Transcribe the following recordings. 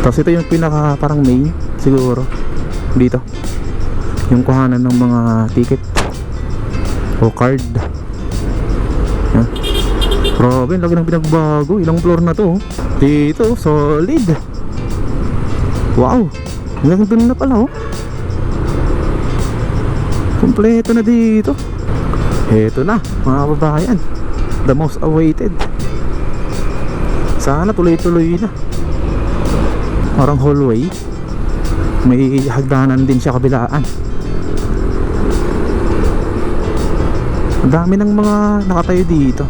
Tapos ito yung pinaka parang main siguro dito, yung kuhanan ng mga ticket o card. Yan. Grabe, lagi ng pinagbago. Ilang floor na to. Dito, solid. Wow, hanggang dun na pala oh. Kompleto na dito. Heto na mga kababayan, the most awaited. Sana tuloy-tuloy na. Parang hallway, may hagdanan din siya kabilaan. Ang dami ng mga nakatayo dito.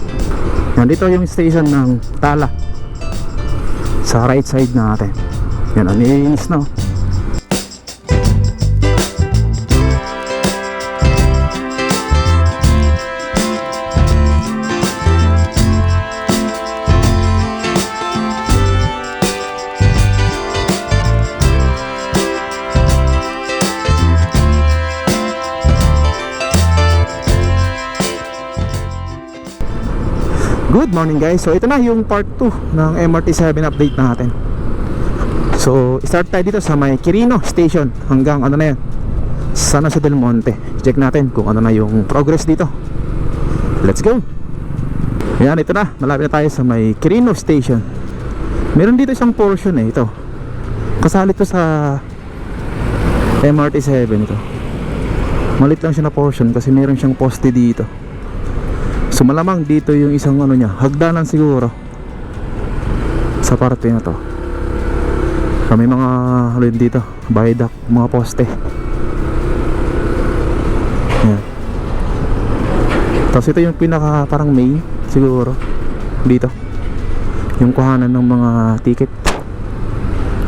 Nandito yung station ng Tala sa right side natin. Yan, ang nilinis na oh. Good morning guys. So ito na yung part 2 ng MRT7 update natin. So start tayo dito sa may Quirino Station hanggang ano na yan, San Jose del Monte. Check natin kung ano na yung progress dito. Let's go. Yan, ito na, malapit na tayo sa may Quirino Station. Meron dito isang portion ito. Kasali to sa MRT7 ito. Malit lang siya na portion kasi meron siyang poste dito. So malamang dito yung isang ano niya, hagdanan siguro sa parte na to. May mga ano dito, viaduct, mga poste. Yan. Tapos ito yung pinaka parang main siguro dito, yung kuhanan ng mga ticket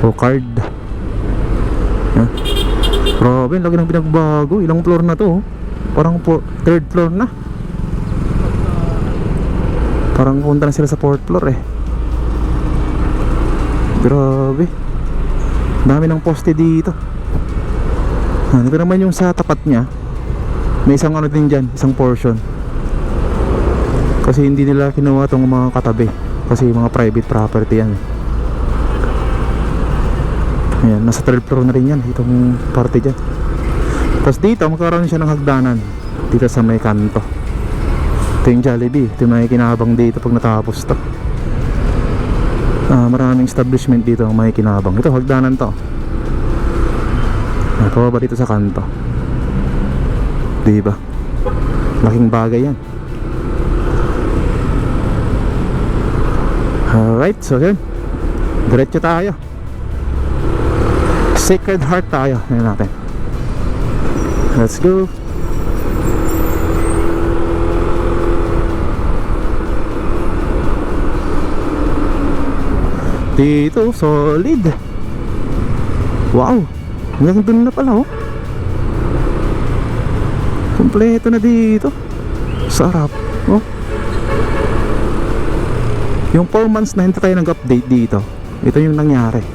o card. Yan. Grabe, lagi ng pinagbago. Ilang floor na to oh. Parang third floor na. Parang punta na sila sa 4th floor eh. Grabe, dami ng poste dito. Ito naman yung sa tapat nya, may isang ano din dyan, isang portion. Kasi hindi nila kinuha tong mga katabi, kasi mga private property yan. Ayan, nasa 3rd floor na rin yan, itong parte dyan. Tapos dito magkaroon siya ng hagdanan dito sa may kanto. Ito yung Jollibee, ito yung may kinabang dito pag natapos to. Maraming establishment dito ang may kinabang. Ito, hagdanan to. Pababa dito sa kanto. Diba? Laking bagay yan. Alright, so yun, diretso tayo. Sacred Heart tayo. Ngayon natin. Let's go. Dito, solid. Wow, hanggang dun na pala oh. Kompleto na dito. Sarap oh. Yung 4 months na hindi tayo nag-update dito, ito yung nangyari.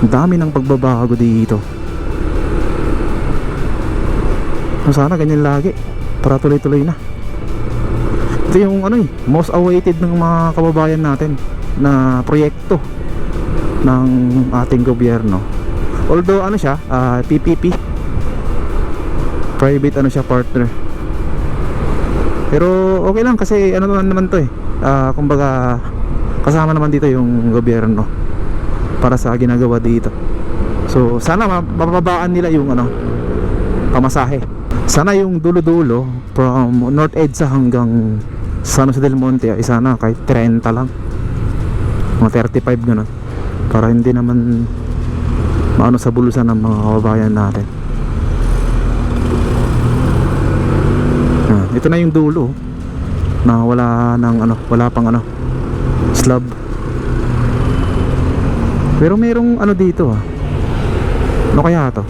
Ang dami ng pagbabago dito. Sana ganyan lagi para tuloy-tuloy na. Ito yung ano most awaited ng mga kababayan natin na proyekto ng ating gobyerno. Although ano siya, PPP, private ano siya, partner. Pero okay lang kasi ano naman to kumbaga kasama naman dito yung gobyerno para sa ginagawa dito. So sana mapababaan nila yung ano, pamasahe. Sana yung dulo-dulo from North EDSA hanggang San Jose del Monte ay sana kahit 30 lang, mga 35 gano'n, para hindi naman maano sa bulusan ng mga kababayan natin. Ito na yung dulo na wala nang ano, wala pang ano, slab. Pero merong ano dito ano kaya to?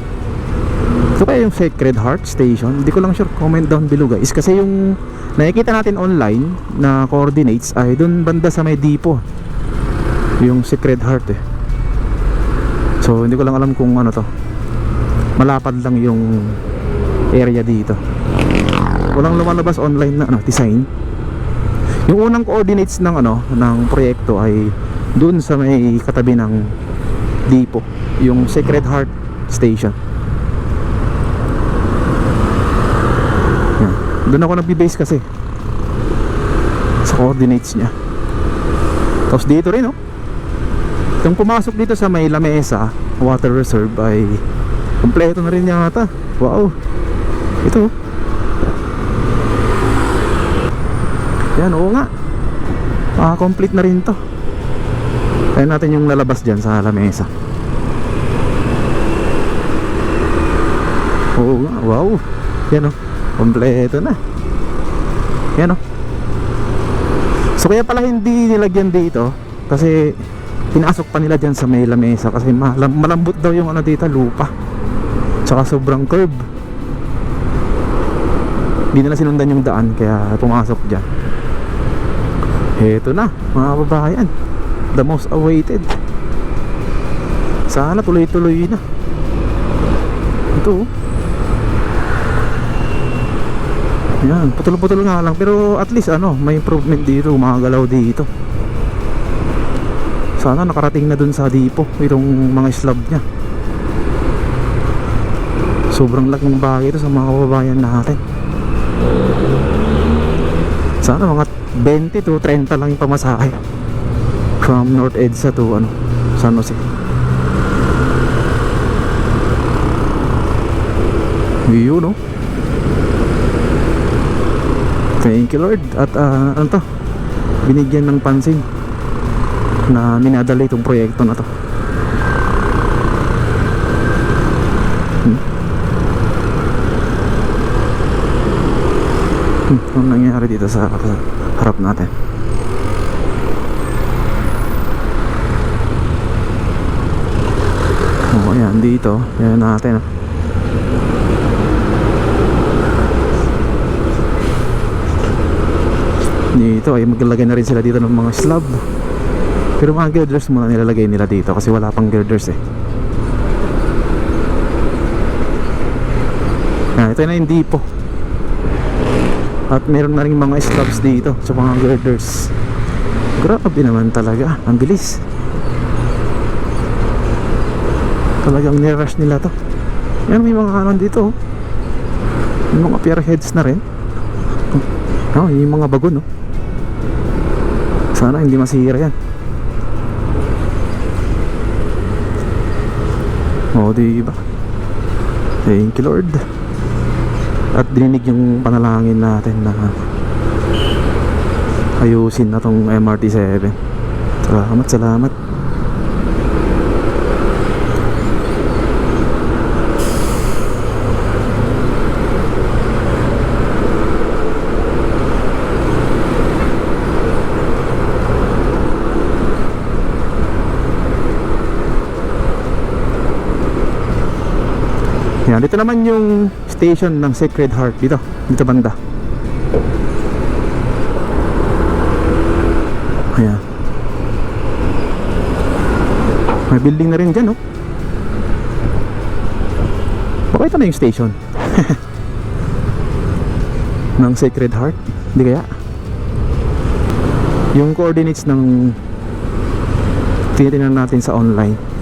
Ito kaya yung Sacred Heart Station? Hindi ko lang sure, comment down below guys. Kasi yung nakikita natin online na coordinates ay dun banda sa may depot, yung Sacred Heart So hindi ko lang alam kung ano to, malapad lang yung area dito. Walang lumalabas online na ano, design. Yung unang coordinates ng ano, ng proyekto ay dun sa may katabi ng depot, yung Sacred Heart Station. Yan. Doon ako nagbe-base kasi sa coordinates niya. Tapos dito rin, oh, yung pumasok dito sa may Lamesa Water Reserve ay kompleto na rin yata. Wow, ito, yan, oo nga, complete na rin to. Tayo natin yung lalabas dyan sa Lamesa. Oo nga, wow, yan, oh, kompleto na. Yan, oh. So kaya pala hindi nilagyan dito kasi pinasok pa nila dyan sa may Lamesa kasi malambot daw yung ano dito, lupa, tsaka sobrang curve. Hindi nila sinundan yung daan kaya pumasok dyan. Heto na mga kababayan, the most awaited. Sana tuloy-tuloy na ito. Yan, putol-putol nga lang pero at least ano, may improvement dito, umagalaw dito. Sana nakarating na dun sa depot itong mga slab nya. Sobrang laking bagay ito sa mga kababayan natin. Sana mga 20 to 30 lang yung pamasahe from North EDSA to ano, San Jose. Yun, no? Thank you Lord. At ano to, binigyan ng pansin na minadala itong proyekto na to. Anong nangyari dito sa harap natin? Oh, ayan dito, ayan natin. Dito ay maglalagay na rin sila dito ng mga slab. Pero mga girders muna nilalagay nila dito kasi wala pang girders eh. Ito na yung depot. At meron na rin mga slabs dito sa mga girders. Grabe naman talaga, ang bilis. Talagang nirush nila to. Yan, may mga kanon dito, oh. May mga pier heads na rin. Oh, yung mga bagon, oh. Sana hindi masira yan. Oh, diba? Thank you Lord. At dininig yung panalangin natin na ayusin na tong MRT7. Salamat, salamat. Yan, dito naman yung station ng Sacred Heart dito banda. Ayan. May building na rin dyan, oh. Baka ito na yung station ng Sacred Heart. Hindi kaya? Yung coordinates ng tinitingnan natin sa online.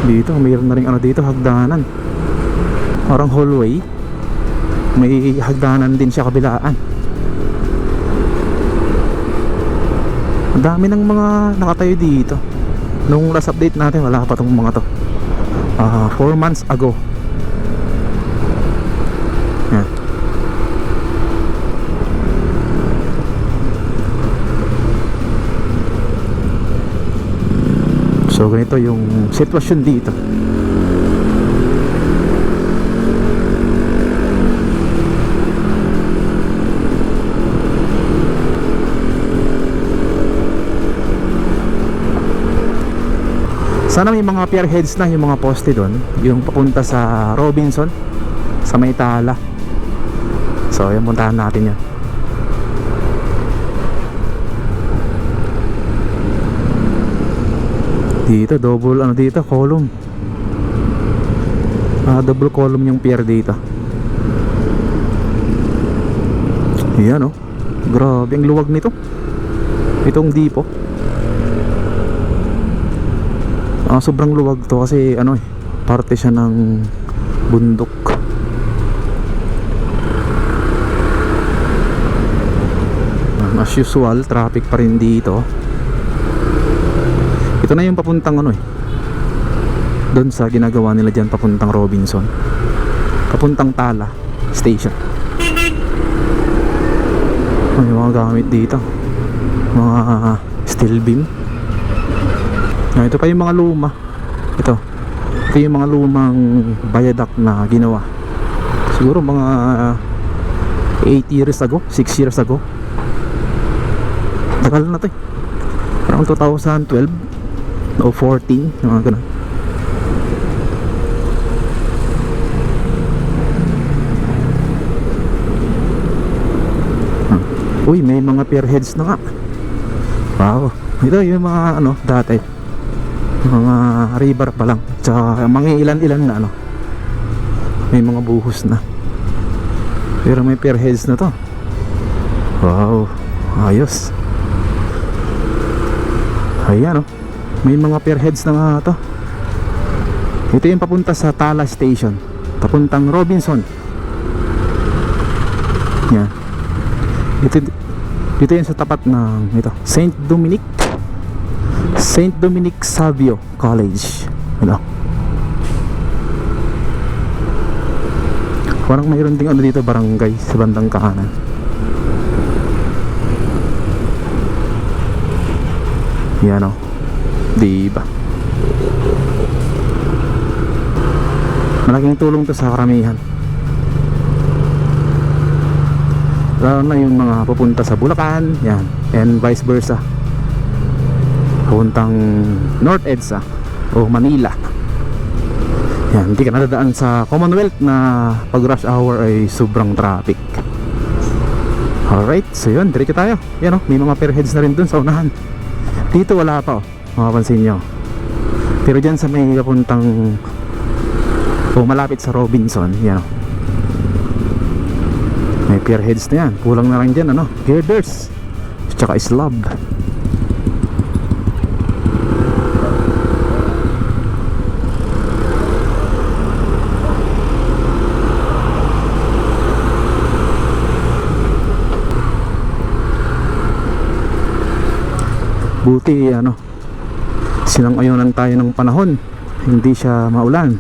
Dito, mayroon na rin ano dito, hagdanan. Parang hallway. May hagdanan din siya kabilaan. Ang dami ng mga nakatayo dito. Nung last update natin, wala pa tong mga to. 4 months ago. Yan. So ganito yung sitwasyon dito. Sana may mga pier heads na yung mga poste doon, yung papunta sa Robinson, sa Maytala. So yan, puntahan natin yan. Dito double ano dito, column. Double column yung pier dito. Yan oh. Grabe ang luwag nito. Itong Dipo. Sobrang luwag to kasi ano eh, parte siya ng bundok. As usual, traffic pa rin dito. Ito na yung papuntang ano eh, doon sa ginagawa nila dyan, papuntang Robinson, papuntang Tala Station. May mga gamit dito, mga steel beam. Ito pa yung mga luma. Ito yung mga lumang viaduct na ginawa. Siguro mga 8 years ago, 6 years ago. Tagal na to eh. Parang 2012 o 14, mga ganun. Uy, may mga pierheads na nga. Wow. Ito yung mga ano dati, mga river pa lang, tsaka mga ilan-ilan na ano, may mga buhos na. Pero may pierheads na to. Wow, ayos. Ayan oh, may mga pierheads na nga to. Ito yung papunta sa Tala Station, papuntang Robinson. Yan. Dito yan sa tapat ng ito, St. Dominic Savio College. Ano? Parang mayroon ding ano dito, barangay sa bandang kanan. Yan o, diba? Malaking tulong to sa karamihan, lalo na yung mga pupunta sa Bulacan, yan, and vice versa, pupuntang North EDSA o Manila. Yan, hindi ka nadadaan sa Commonwealth na pag rush hour ay sobrang traffic. Alright, so yun, diretso tayo. Yan o, may mga pierheads na rin dun sa unahan. Dito wala pa oh, mapapansin nyo. Pero dyan sa may papuntang malapit sa Robinson, yan o, may pierheads na yan. Kulang na lang dyan ano, girders tsaka slab. Buti ano, sinang-ayunan tayo ng panahon, hindi siya maulan.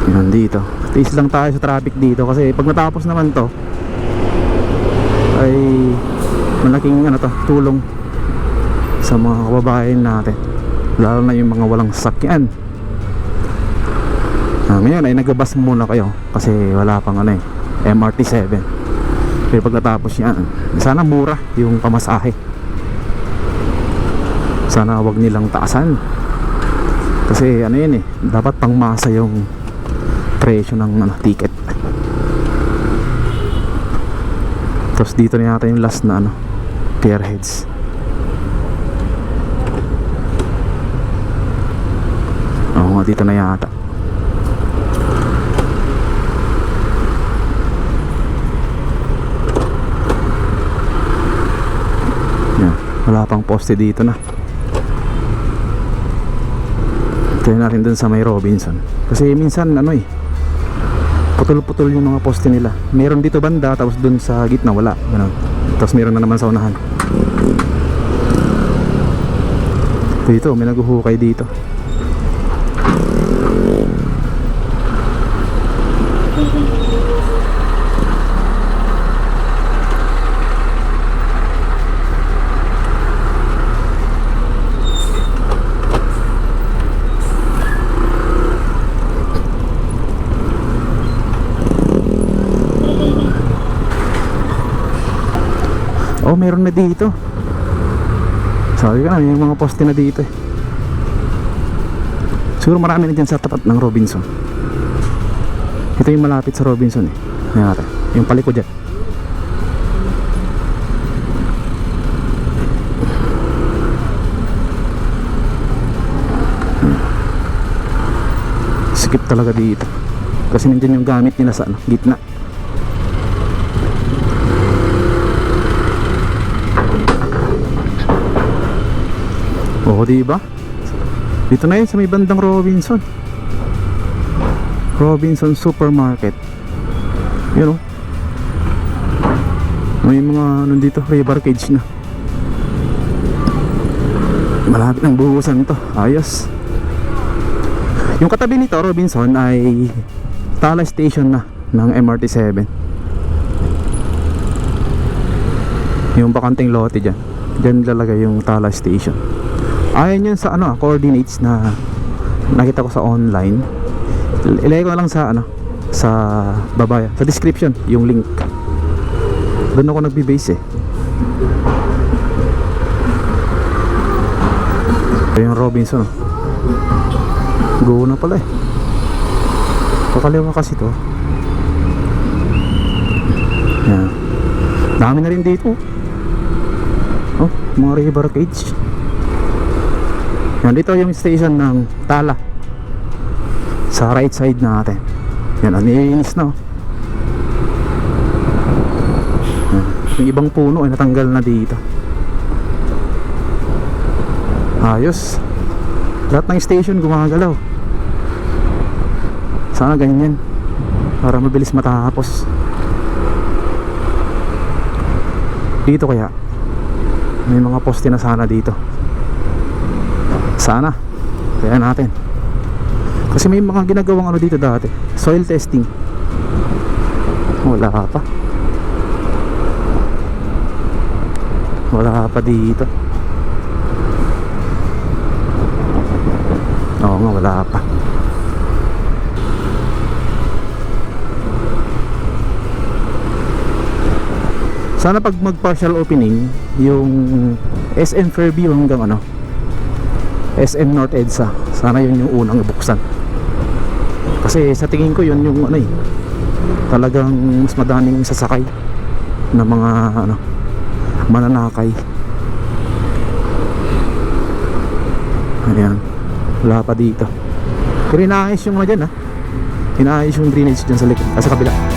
Yan dito, tiis lang tayo sa traffic dito kasi pag natapos naman to ay malaking ano to, tulong sa mga kababayan natin, lalo na yung mga walang sasakyan. Ngayon ay nagbabas muna kayo kasi wala pang ano eh, MRT 7. Pero pag natapos yan, sana mura yung pamasahe. Sana wag nilang taasan, kasi ano yun eh, dapat pangmasa yung presyo ng ano, ticket. Tapos dito na yata yung last na ano, pierheads. Oo nga, dito na yata. Wala pang poste dito na. Try natin dun sa may Robinson, kasi minsan ano eh, putol-putol yung mga poste nila. Meron dito banda, tapos dun sa gitna wala, ganun. Tapos meron na naman sa unahan. Dito may naguhukay dito. Oh, meron na dito. Sabi ka na, may mga poste na dito eh. Siguro marami na dyan sa tapat ng Robinson. Ito yung malapit sa Robinson eh. Ayan natin, yung paliko dyan. Sikip talaga dito. Kasi nandyan yung gamit nila sa ano, gitna. Oo, diba? Dito na yun sa may bandang Robinson. Robinson Supermarket. Yun, oh. May mga nandito, river cage na. Malapit ng buhusan to. Ayos. Yung katabi nito, Robinson, ay Tala Station na ng MRT7. Yung bakanting lote dyan, dyan lalagay yung Tala Station. Ayon yun sa ano, coordinates na nakita ko sa online. Ilagay ko na lang sa ano, sa babaya, sa description yung link. Doon ako nagbe-base eh. Ito yung Robinson, oh. Go na pala eh. Kakaliwa kasi to. Yan. Dami na rin dito. Oh, mga river cage. Yan, dito yung station ng Tala. Sa right side natin. Yan, aniinis na, oh. Yan. Yung ibang puno ay natanggal na dito. Ayos. Lahat ng station gumagalaw. Sana ganyan para mabilis matapos. Dito kaya may mga poste na sana dito. Sana kaya natin. Kasi may mga ginagawang ano dito dati, soil testing. Wala pa. Wala pa dito. Oo nga, wala pa. Sana pag mag-partial opening yung SM Fairview hanggang ano, SM North EDSA, sana yun yung unang buksan. Kasi sa tingin ko yun yung ano eh, talagang mas madaming sasakay na mga ano, mananakay. Ayan, wala pa dito. Pero inaayos yung mga dyan, ha. Inaayos yung drainage dyan sa likod, sa kabila.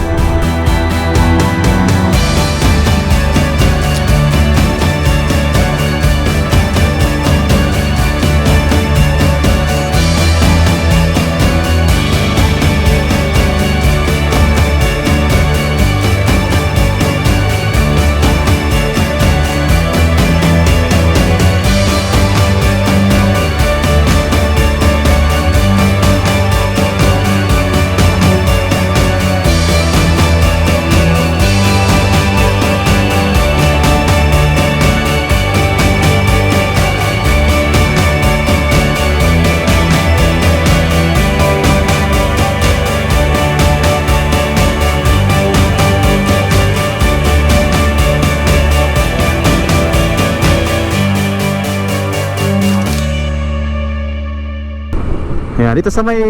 Ayan, dito sa may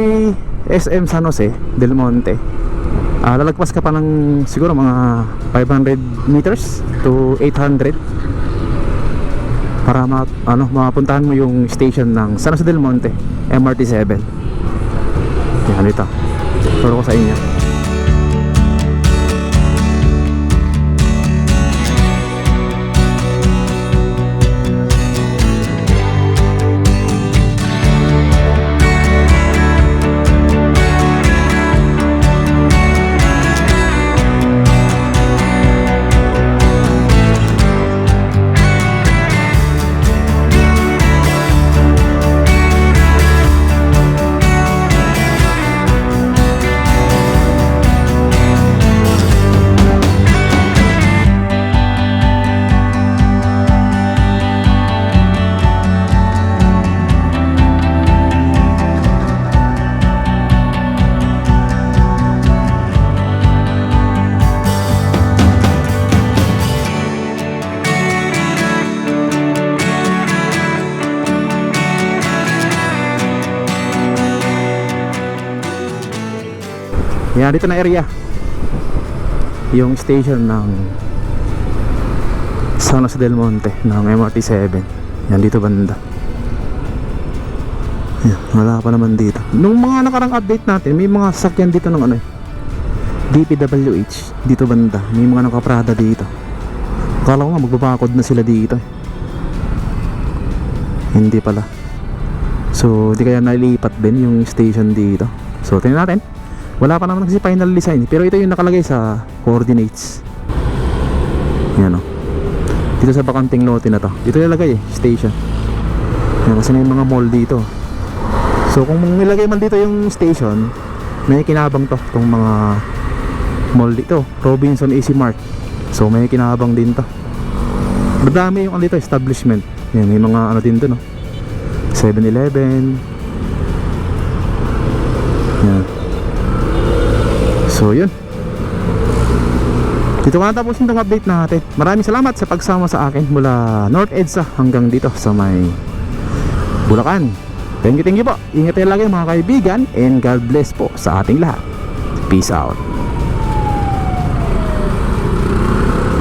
SM San Jose Del Monte, lalagpas ka pa ng siguro mga 500 meters to 800 para mapuntahan mo yung station ng San Jose Del Monte MRT7. Ayan, dito turo ko sa inyo. Yan, dito na area yung station ng San Jose Del Monte ng MRT7. Yan, dito banda. Ayan, wala pa naman dito. Nung mga nakarang update natin, may mga sasakyan dito ng ano eh, DPWH dito banda. May mga nakaprada dito. Akala ko nga magbabakod na sila dito eh. Hindi pala. So di kaya nalipat din yung station dito. So tingnan natin. Wala pa naman kasi final design, pero ito yung nakalagay sa coordinates. Yan o. Dito sa bakanting lote na to, dito nilagay eh, station. Yan, kasi may mga mall dito. So kung nilagay man dito yung station, may kinabang to, tong mga mall dito, Robinson AC Mart. So may kinabang din to. Madami yung ano dito, establishment. Yan, may mga ano din to, no? 7-Eleven. Yan. So yun. Dito ka natapos itong update natin. Maraming salamat sa pagsama sa akin mula North EDSA hanggang dito sa may Bulacan. Thank you po. Ingat tayo lagi mga kaibigan, and God bless po sa ating lahat. Peace out.